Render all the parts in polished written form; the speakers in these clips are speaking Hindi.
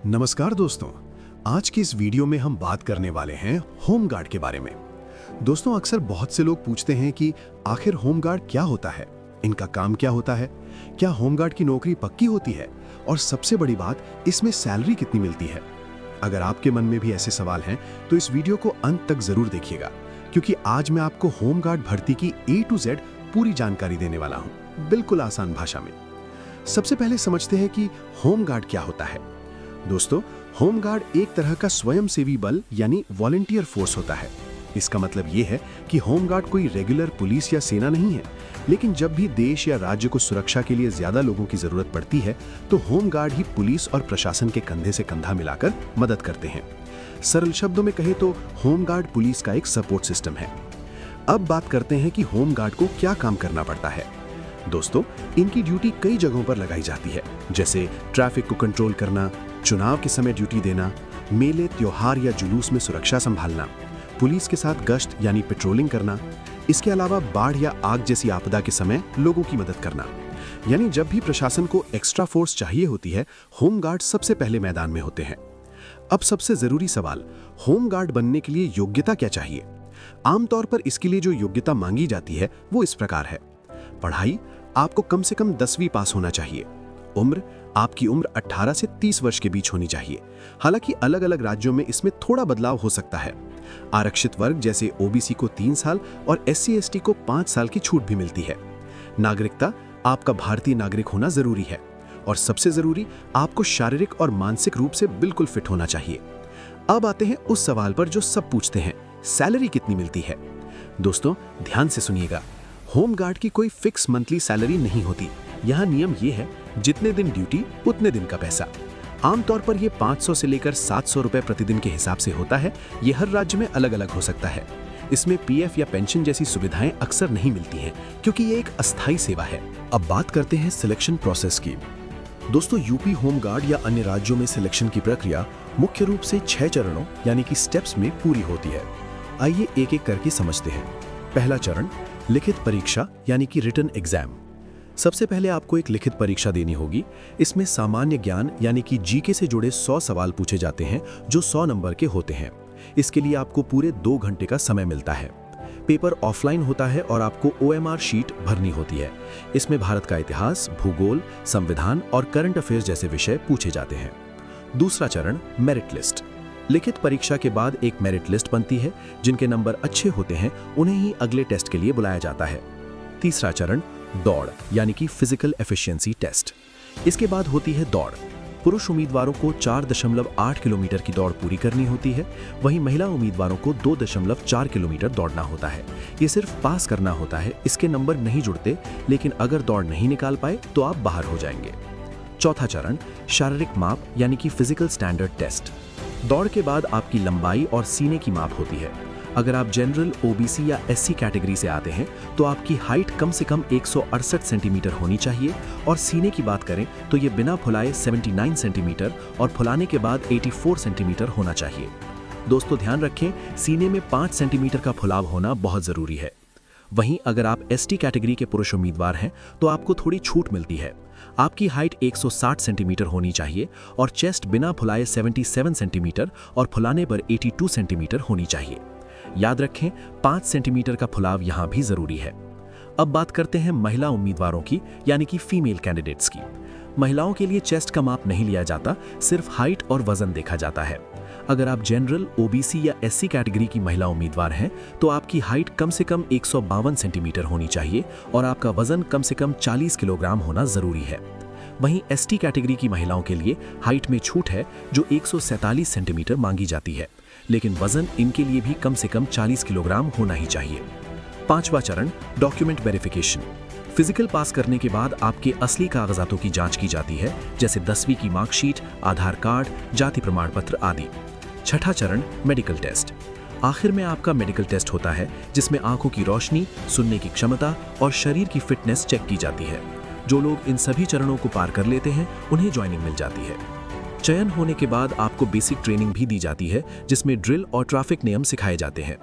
नमस्कार दोस्तों, आज की इस वीडियो में हम बात करने वाले हैं होमगार्ड के बारे में। दोस्तों, अक्सर बहुत से लोग पूछते हैं कि आखिर होमगार्ड क्या होता है, इनका काम क्या होता है, क्या होमगार्ड की नौकरी पक्की होती है और सबसे बड़ी बात, इसमें सैलरी कितनी मिलती है। अगर आपके मन में भी ऐसे सवाल हैं तो इस वीडियो को अंत तक जरूर देखिएगा, क्योंकि आज मैं आपको होमगार्ड भर्ती की A to Z पूरी जानकारी देने वाला हूँ, बिल्कुल आसान भाषा में। सबसे पहले समझते हैं कि होमगार्ड क्या होता है। दोस्तों, होमगार्ड एक तरह का स्वयंसेवी बल यानी वॉलंटियर फोर्स होता है। इसका मतलब ये है कि होमगार्ड कोई रेगुलर पुलिस या सेना नहीं है, लेकिन जब भी देश या राज्य को सुरक्षा के लिए ज्यादा लोगों की जरूरत पड़ती है तो होमगार्ड ही पुलिस और प्रशासन के कंधे से कंधा मिलाकर मदद करते हैं। सरल शब्दों में कहें तो होमगार्ड पुलिस का एक सपोर्ट सिस्टम है। अब बात करते हैं कि होमगार्ड को क्या काम करना पड़ता है। दोस्तों, इनकी ड्यूटी कई जगहों पर लगाई जाती है, जैसे ट्रैफिक को कंट्रोल करना, चुनाव के समय ड्यूटी देना, मेले, त्योहार या जुलूस में सुरक्षा संभालना, पुलिस के साथ गश्त यानी पेट्रोलिंग करना। इसके अलावा बाढ़ या आग जैसी आपदा के समय लोगों की मदद करना। यानी जब भी प्रशासन को एक्स्ट्रा फोर्स चाहिए होती है, होमगार्ड सबसे पहले मैदान में होते हैं। अब सबसे जरूरी सवाल, होमगार्ड बनने के लिए योग्यता क्या चाहिए। आमतौर पर इसके लिए जो योग्यता मांगी जाती है वो इस प्रकार है। पढ़ाई, आपको कम से कम 10वीं पास होना चाहिए। उम्र, आपकी उम्र 18 से 30 वर्ष के बीच होनी चाहिए। हालांकि अलग अलग राज्यों में इसमें थोड़ा बदलाव हो सकता है। आरक्षित वर्ग जैसे ओबीसी को 3 साल और SC/ST को 5 साल की छूट भी मिलती है। नागरिकता, आपका भारतीय नागरिक होना जरूरी है। और सबसे जरूरी, आपको शारीरिक और मानसिक रूप से बिल्कुल फिट होना चाहिए। अब आते हैं उस सवाल पर जो सब पूछते हैं, सैलरी कितनी मिलती है। दोस्तों, ध्यान से सुनिएगा, होमगार्ड की कोई फिक्स मंथली सैलरी नहीं होती। यहाँ नियम ये है, जितने दिन ड्यूटी उतने दिन का पैसा। आमतौर पर ये 500 से लेकर 700 रुपए प्रतिदिन के हिसाब से होता है। ये हर राज्य में अलग अलग हो सकता है। इसमें PF या पेंशन जैसी सुविधाएं अक्सर नहीं मिलती हैं, क्योंकि ये एक अस्थायी सेवा है। अब बात करते हैं सिलेक्शन प्रोसेस की। दोस्तों, यूपी होमगार्ड या अन्य राज्यों में सिलेक्शन की प्रक्रिया मुख्य रूप से 6 चरणों यानी कि स्टेप्स में पूरी होती है। आइए एक एक करके समझते हैं। पहला चरण, लिखित परीक्षा यानी कि रिटन एग्जाम। सबसे पहले आपको एक लिखित परीक्षा देनी होगी। इसमें सामान्य ज्ञान यानी कि GK से जुड़े 100 सवाल पूछे जाते हैं, जो 100 नंबर के होते हैं। इसके लिए आपको पूरे 2 घंटे का समय मिलता है। पेपर ऑफलाइन होता है और आपको OMR शीट भरनी होती है। इसमें भारत का इतिहास, भूगोल, संविधान और करंट अफेयर्स जैसे विषय पूछे जाते हैं। दूसरा चरण, मेरिट लिस्ट। लिखित परीक्षा के बाद एक मेरिट लिस्ट बनती है। जिनके नंबर अच्छे होते हैं उन्हें ही अगले टेस्ट के लिए बुलाया जाता है। तीसरा चरण, दौड़ यानी कि फिजिकल एफिशिएंसी टेस्ट। इसके बाद होती है दौड़। पुरुष उम्मीदवारों को 4.8 किलोमीटर की दौड़ पूरी करनी होती है, वहीं महिला उम्मीदवारों को 2.4 किलोमीटर दौड़ना होता है। ये सिर्फ पास करना होता है, इसके नंबर नहीं जुड़ते, लेकिन अगर दौड़ नहीं निकाल पाए तो आप बाहर हो जाएंगे। चौथा चरण, शारीरिक माप यानी कि फिजिकल स्टैंडर्ड टेस्ट। दौड़ के बाद आपकी लंबाई और सीने की माप होती है। अगर आप जनरल, OBC या SC कैटेगरी से आते हैं तो आपकी हाइट कम से कम 168 सेंटीमीटर होनी चाहिए, और सीने की बात करें तो ये बिना फुलाए 79 सेंटीमीटर और फुलाने के बाद 84 सेंटीमीटर होना चाहिए। दोस्तों, ध्यान रखें, सीने में 5 सेंटीमीटर का फुलाव होना बहुत जरूरी है। वहीं अगर आप ST कैटेगरी के पुरुष उम्मीदवार हैं तो आपको थोड़ी छूट मिलती है। आपकी हाइट 160 सेंटीमीटर होनी चाहिए और चेस्ट बिना फुलाए 77 सेंटीमीटर और फुलाने पर 82 सेंटीमीटर होनी चाहिए। याद रखें, 5 सेंटीमीटर का फुलाव यहाँ भी जरूरी है। अब बात करते हैं महिला उम्मीदवारों की यानी कि फीमेल कैंडिडेट्स की। महिलाओं के लिए चेस्ट का माप नहीं लिया जाता, सिर्फ हाइट और वजन देखा जाता है। अगर आप जनरल, OBC या SC कैटेगरी की महिला उम्मीदवार हैं तो आपकी हाइट कम से कम 152 सेंटीमीटर होनी चाहिए और आपका वजन कम से कम 40 किलोग्राम होना जरूरी है। वहीं ST कैटेगरी की महिलाओं के लिए हाइट में छूट है, जो 147 सेंटीमीटर मांगी जाती है, लेकिन वजन इनके लिए भी कम से कम 40 किलोग्राम होना ही चाहिए। पांचवा चरण, डॉक्यूमेंट वेरिफिकेशन। फिजिकल पास करने के बाद आपके असली कागजातों की जांच की जाती है, जैसे 10वीं की मार्कशीट, आधार कार्ड, जाति प्रमाण पत्र आदि। छठा चरण, मेडिकल टेस्ट। आखिर में आपका मेडिकल टेस्ट होता है, जिसमें आंखों की रोशनी, सुनने की क्षमता और शरीर की फिटनेस चेक की जाती है। जो लोग इन सभी चरणों को पार कर लेते हैं उन्हें ज्वाइनिंग मिल जाती है। चयन होने के बाद आपको बेसिक ट्रेनिंग भी दी जाती है, जिसमें ड्रिल और ट्रैफिक नियम सिखाए जाते हैं।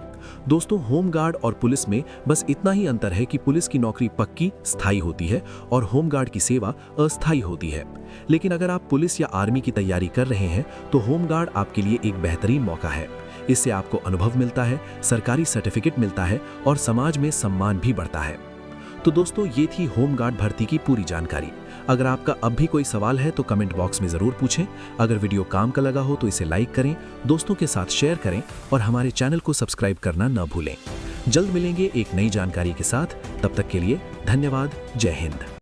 दोस्तों, होमगार्ड और पुलिस में बस इतना ही अंतर है कि पुलिस की नौकरी पक्की, स्थायी होती है और होमगार्ड की सेवा अस्थायी होती है। लेकिन अगर आप पुलिस या आर्मी की तैयारी कर रहे हैं तो होमगार्ड आपके लिए एक बेहतरीन मौका है। इससे आपको अनुभव मिलता है, सरकारी सर्टिफिकेट मिलता है और समाज में सम्मान भी बढ़ता है। तो दोस्तों, ये थी होमगार्ड भर्ती की पूरी जानकारी। अगर आपका अब भी कोई सवाल है तो कमेंट बॉक्स में ज़रूर पूछें। अगर वीडियो काम का लगा हो तो इसे लाइक करें, दोस्तों के साथ शेयर करें और हमारे चैनल को सब्सक्राइब करना न भूलें। जल्द मिलेंगे एक नई जानकारी के साथ। तब तक के लिए धन्यवाद। जय हिंद।